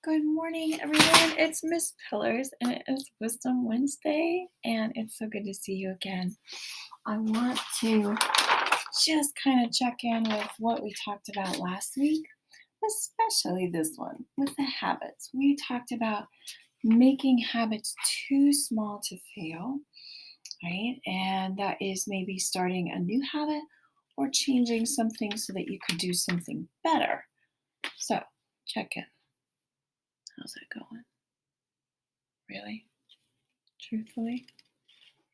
Good morning, everyone. It's Miss Pillars, and it is Wisdom Wednesday, and it's so good to see you again. I want to just kind of check in with what we talked about last week, especially this one with the habits. We talked about making habits too small to fail, right? And that is maybe starting a new habit or changing something so that you could do something better. So, check in. How's that going? Really? Truthfully?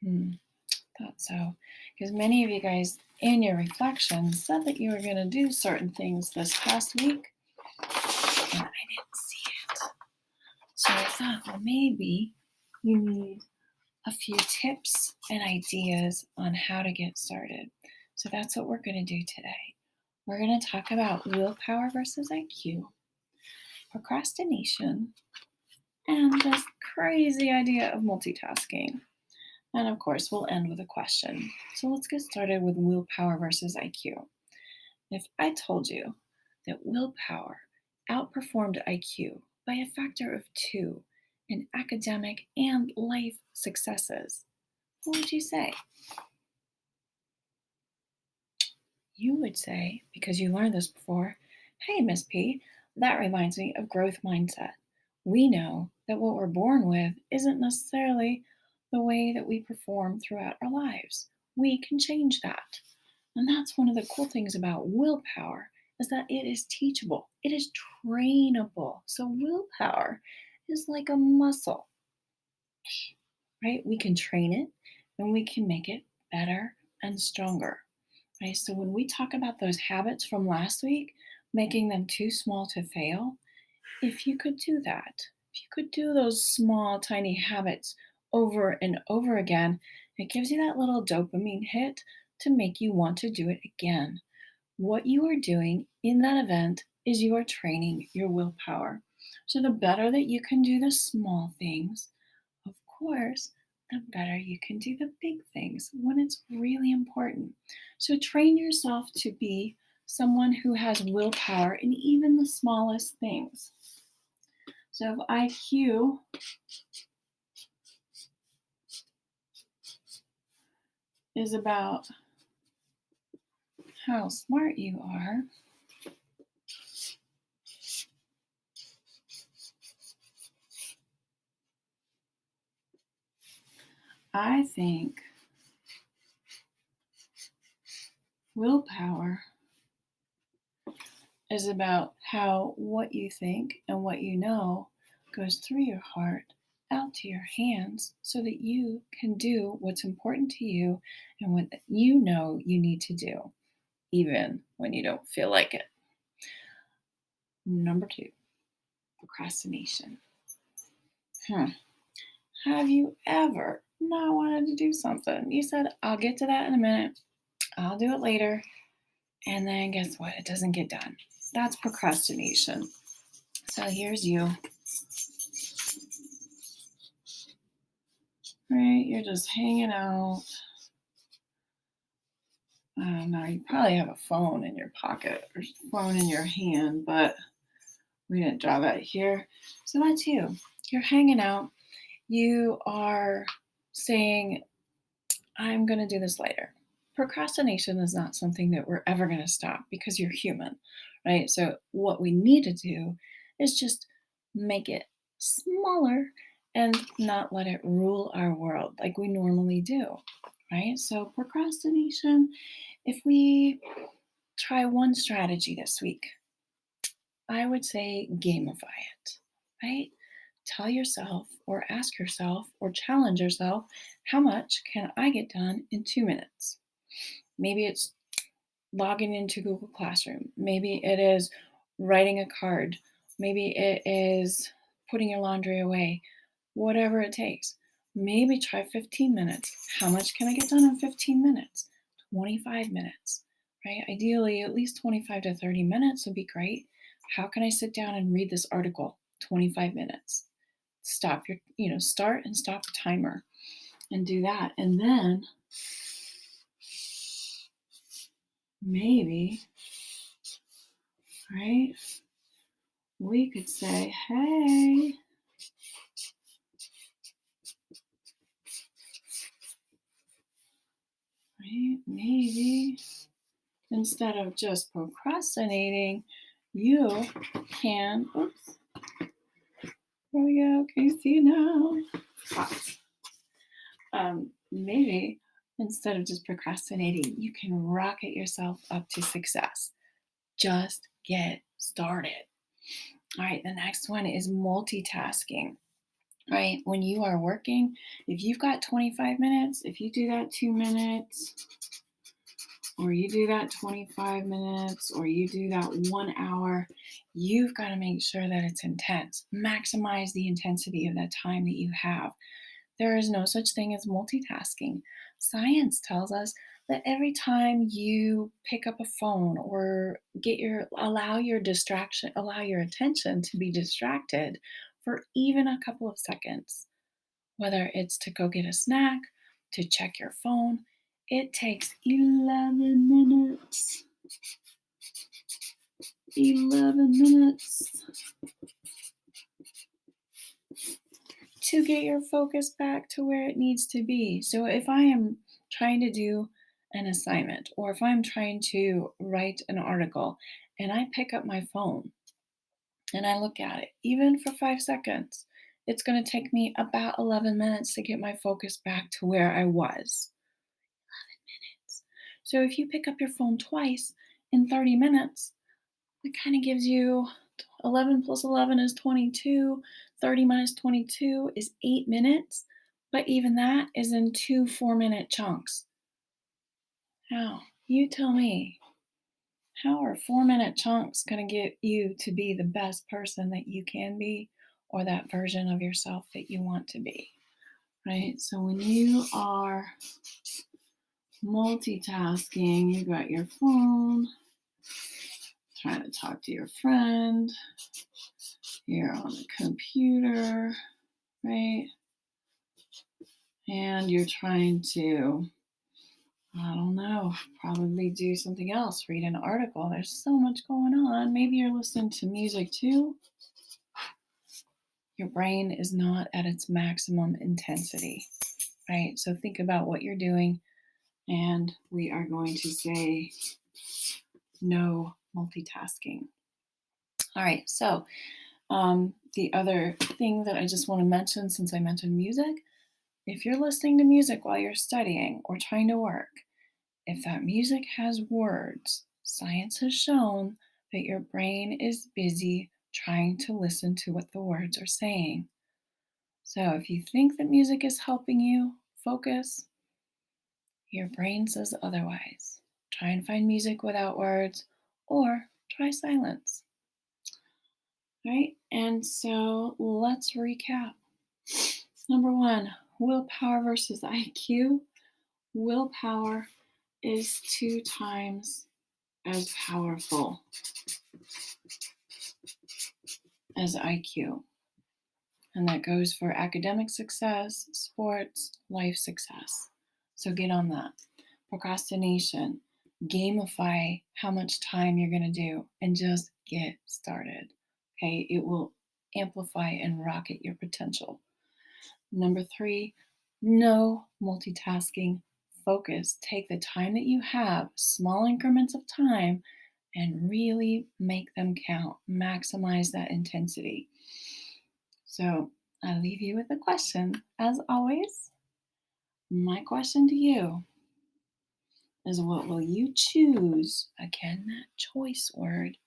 Thought so. Because many of you guys in your reflections said that you were going to do certain things this past week, and I didn't see it. So I thought, well, maybe you need a few tips and ideas on how to get started. So that's what we're going to do today. We're going to talk about willpower versus IQ, procrastination, and this crazy idea of multitasking. And of course, we'll end with a question. So let's get started with willpower versus IQ. If I told you that willpower outperformed IQ by a factor of 2 in academic and life successes, what would you say? You would say, because you learned this before, hey, Miss P, that reminds me of growth mindset. We know that what we're born with isn't necessarily the way that we perform throughout our lives. We can change that. And that's one of the cool things about willpower is that it is teachable. It is trainable. So willpower is like a muscle, right? We can train it and we can make it better and stronger. Right? So when we talk about those habits from last week, making them too small to fail, if you could do that, if you could do those small, tiny habits over and over again, it gives you that little dopamine hit to make you want to do it again. What you are doing in that event is you are training your willpower. So the better that you can do the small things, of course, the better you can do the big things when it's really important. So train yourself to be someone who has willpower in even the smallest things. So if IQ is about how smart you are, I think willpower is about how what you think and what you know goes through your heart out to your hands so that you can do what's important to you and what you know you need to do, even when you don't feel like it. Number 2, procrastination. Have you ever not wanted to do something? You said, I'll get to that in a minute, I'll do it later, and then guess what? It doesn't get done. That's procrastination. So here's you. Right? You're just hanging out. Now you probably have a phone in your pocket or phone in your hand, but we didn't draw that here. So that's you. You're hanging out. You are saying, I'm going to do this later. Procrastination is not something that we're ever going to stop because you're human, right? So what we need to do is just make it smaller and not let it rule our world like we normally do, right? So procrastination, if we try one strategy this week, I would say gamify it, right? Tell yourself or ask yourself or challenge yourself, how much can I get done in 2 minutes? Maybe it's logging into Google Classroom. Maybe it is writing a card. Maybe it is putting your laundry away. Whatever it takes. Maybe try 15 minutes. How much can I get done in 15 minutes? 25 minutes, right? Ideally, at least 25 to 30 minutes would be great. How can I sit down and read this article? 25 minutes. Start and stop the timer and do that. And then maybe, right, we could say, hey, right? Maybe instead of just procrastinating, you can, oops, there we go. Can you see now? Maybe instead of just procrastinating, you can rocket yourself up to success. Just get started. All right, the next one is multitasking. Right, when you are working, if you've got 25 minutes, if you do that 2 minutes, or you do that 25 minutes, or you do that 1 hour, you've got to make sure that it's intense. Maximize the intensity of that time that you have. There is no such thing as multitasking. Science tells us that every time you pick up a phone or allow your distraction, allow your attention to be distracted for even a couple of seconds, whether it's to go get a snack, to check your phone, it takes 11 minutes. 11 minutes to get your focus back to where it needs to be. So if I am trying to do an assignment or if I'm trying to write an article and I pick up my phone and I look at it, even for 5 seconds, it's going to take me about 11 minutes to get my focus back to where I was. So if you pick up your phone twice in 30 minutes, it kind of gives you 11 plus 11 is 22. 30 minus 22 is 8 minutes. But even that is in two 4-minute chunks. Now, you tell me, how are 4-minute chunks going to get you to be the best person that you can be or that version of yourself that you want to be? Right? So when you are multitasking, you got your phone, trying to talk to your friend, you're on the computer, right? And you're trying to, I don't know, probably do something else, read an article. There's so much going on. Maybe you're listening to music too. Your brain is not at its maximum intensity, right? So think about what you're doing, and we are going to say no multitasking. All right, so the other thing that I just want to mention, since I mentioned music, if you're listening to music while you're studying or trying to work, if that music has words, science has shown that your brain is busy trying to listen to what the words are saying. So if you think that music is helping you focus, your brain says otherwise. Try and find music without words or try silence. Right? And so let's recap. Number one, willpower versus IQ. Willpower is 2 times as powerful as IQ. And that goes for academic success, sports, life success. So get on that. Procrastination, gamify how much time you're going to do and just get started. Okay, it will amplify and rocket your potential. Number 3, no multitasking. Focus. Take the time that you have, small increments of time, and really make them count. Maximize that intensity. So I leave you with a question. As always, my question to you is, what will you choose? Again, that choice word.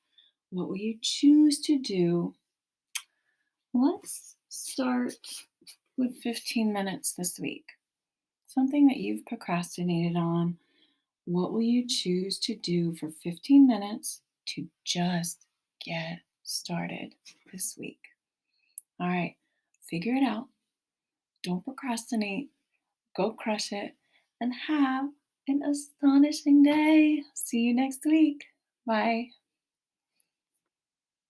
What will you choose to do? Let's start with 15 minutes this week. Something that you've procrastinated on. What will you choose to do for 15 minutes to just get started this week? All right, figure it out. Don't procrastinate. Go crush it and have an astonishing day. See you next week. Bye.